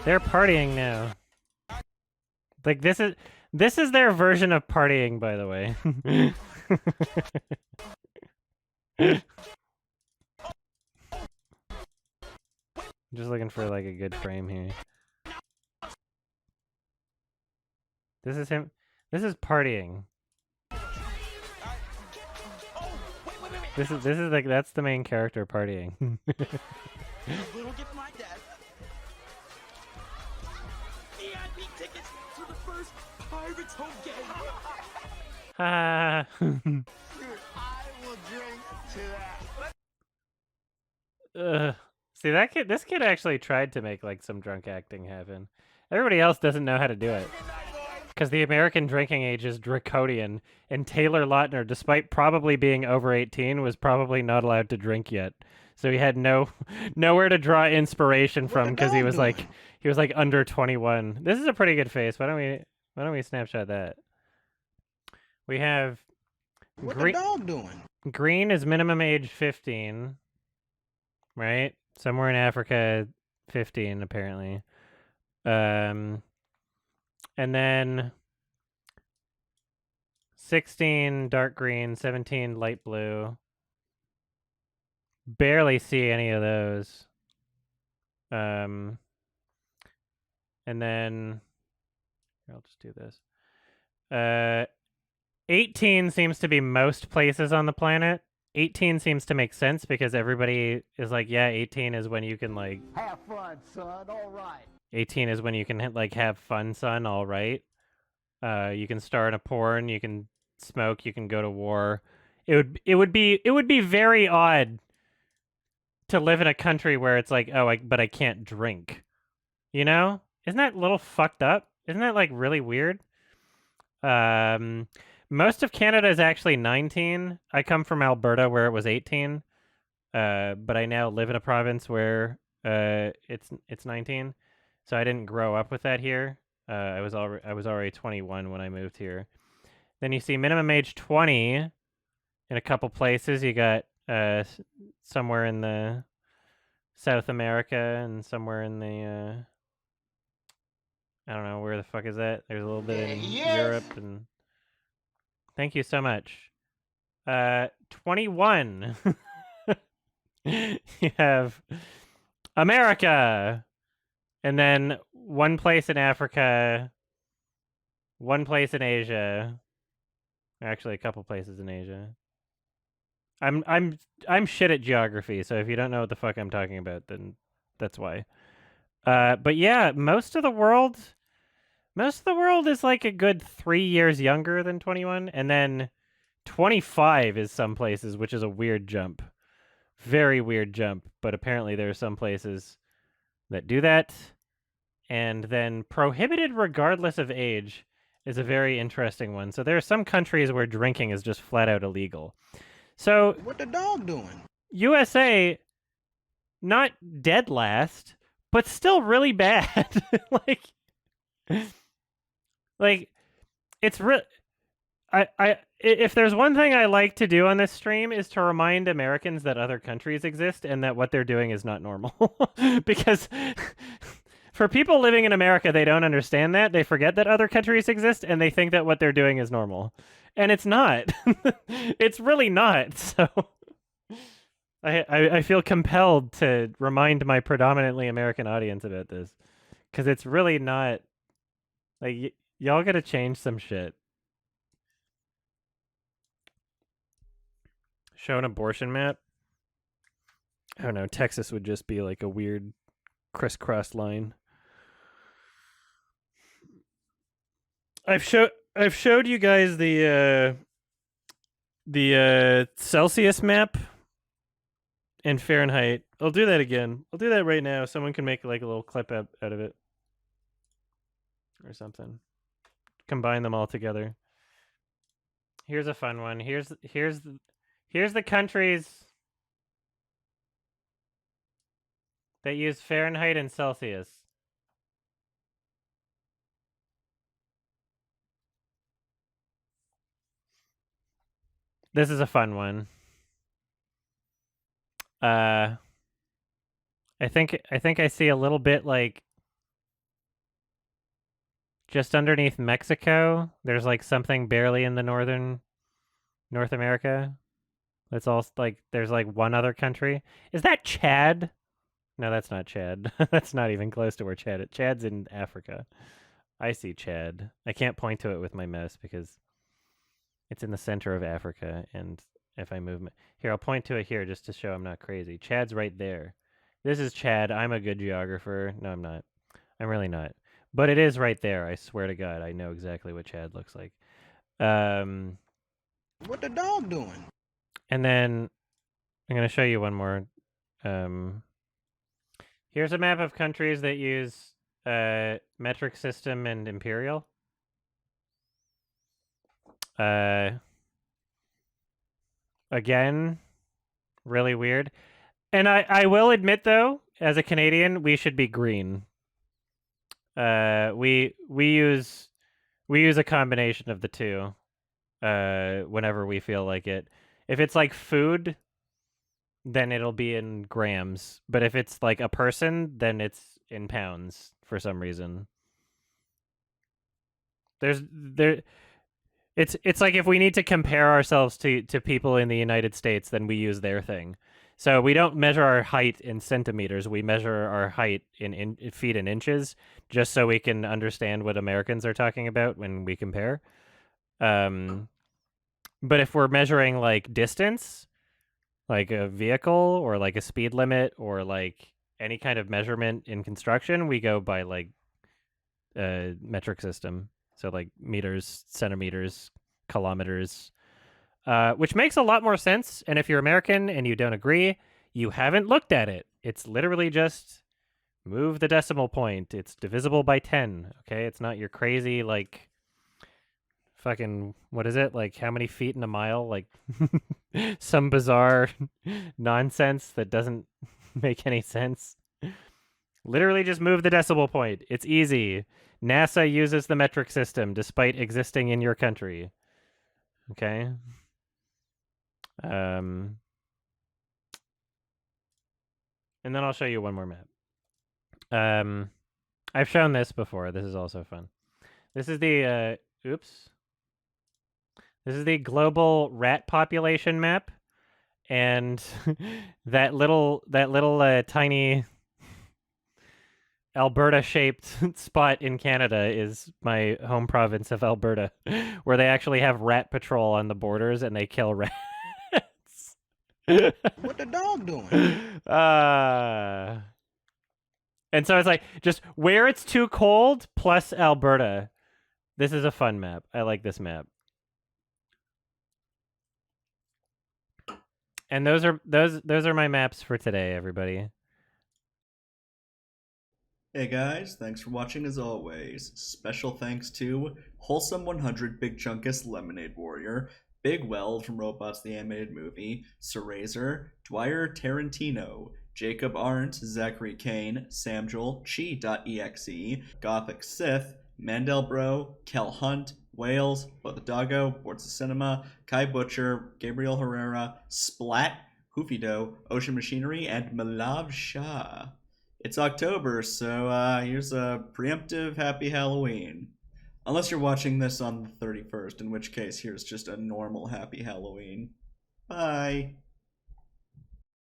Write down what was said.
They're partying now. Like this is their version of partying, by the way. Just looking for like a good frame here. This is him. This is partying. This is like that's the main character partying. Little gift my dad. VIP tickets to the first Pirates home game. Ha. I will drink to that. See that kid? This kid actually tried to make like some drunk acting happen. Everybody else doesn't know how to do it. Because the American drinking age is draconian, and Taylor Lautner, despite probably being over 18, was probably not allowed to drink yet. So he had nowhere to draw inspiration from because he was like under 21. This is a pretty good face. Why don't we snapshot that? We have What the dog doing? Green is minimum age 15, right? Somewhere in Africa, 15 apparently. And then 16 dark green, 17 light blue. Barely see any of those. And then I'll just do this. 18 seems to be most places on the planet. 18 seems to make sense because everybody is like, yeah, 18 is when you can like have fun, son. All right. 18 is when you can like have fun, son. All right. You can star in a porn. You can smoke. You can go to war. It would be very odd to live in a country where it's like, oh, but I can't drink. You know? Isn't that a little fucked up? Isn't that like really weird? Most of Canada is actually 19. I come from Alberta where it was 18. But I now live in a province where it's 19. So I didn't grow up with that here. I was already 21 when I moved here. Then you see minimum age 20 in a couple places. You got somewhere in the South America and somewhere in the I don't know where the fuck is that. There's a little bit in Europe and thank you so much. 21. You have America, and then one place in Africa, one place in Asia. Actually, a couple places in Asia. I'm shit at geography, so if you don't know what the fuck I'm talking about, then that's why. But yeah, most of the world is like a good 3 years younger than 21, and then 25 is some places, which is a weird jump. Very weird jump, but apparently there are some places that do that. And then prohibited regardless of age is a very interesting one. So there are some countries where drinking is just flat out illegal. So What the dog doing? USA, not dead last, but still really bad. like it's real. If there's one thing I like to do on this stream is to remind Americans that other countries exist and that what they're doing is not normal. Because for people living in America, they don't understand that. They forget that other countries exist and they think that what they're doing is normal. And it's not. It's really not. So I feel compelled to remind my predominantly American audience about this. Because it's really not. Like, y'all gotta change some shit. Show an abortion map? I don't know. Texas would just be like a weird crisscross line. I've showed you guys the Celsius map and Fahrenheit. I'll do that again. I'll do that right now. Someone can make like a little clip out of it or something. Combine them all together. Here's a fun one. Here's the countries that use Fahrenheit and Celsius. This is a fun one. I think I see a little bit like just underneath Mexico, there's like something barely in the northern North America. That's all like there's like one other country. Is that Chad? No, that's not Chad. That's not even close to where Chad is. Chad's in Africa. I see Chad. I can't point to it with my mouse because it's in the center of Africa, and if I move here, I'll point to it here just to show I'm not crazy. Chad's right there. This is Chad. I'm a good geographer. No, I'm not. I'm really not. But it is right there. I swear to God, I know exactly what Chad looks like. What the dog doing? And then I'm going to show you one more. Here's a map of countries that use metric system and imperial. Again, really weird. And I will admit though, as a Canadian, we should be green. We use a combination of the two. Whenever we feel like it. If it's like food, then it'll be in grams. But if it's like a person, then it's in pounds for some reason. It's like if we need to compare ourselves to people in the United States, then we use their thing. So we don't measure our height in centimeters. We measure our height in feet and inches, just so we can understand what Americans are talking about when we compare. But if we're measuring like distance, like a vehicle or like a speed limit or like any kind of measurement in construction, we go by like metric system. So like meters, centimeters, kilometers, which makes a lot more sense. And if you're American and you don't agree, you haven't looked at it. It's literally just move the decimal point. It's divisible by 10. Okay, it's not your crazy like fucking what is it, like how many feet in a mile, like some bizarre nonsense that doesn't make any sense. Literally just move the decimal point. It's easy. NASA uses the metric system despite existing in your country. Okay. And then I'll show you one more map. I've shown this before. This is also fun. This is the oops. This is the global rat population map, and that little tiny Alberta-shaped spot in Canada is my home province of Alberta, where they actually have rat patrol on the borders and they kill rats. What the dog doing? And so it's like just where it's too cold plus Alberta. This is a fun map. I like this map. And those are my maps for today, everybody. Hey guys, thanks for watching as always. Special thanks to Wholesome 100 Big Chunkus Lemonade Warrior, Big Weld from Robots the Animated Movie, Serazer, Dwyer Tarantino, Jacob Arndt, Zachary Kane, Samjul, Chi.exe, Gothic Sith, Mandelbro, Kel Hunt, Wales, But the Doggo, Boards of Cinema, Kai Butcher, Gabriel Herrera, Splat, Hoofido, Ocean Machinery, and Malav Shah. It's October, so here's a preemptive Happy Halloween. Unless you're watching this on the 31st, in which case here's just a normal Happy Halloween. Bye.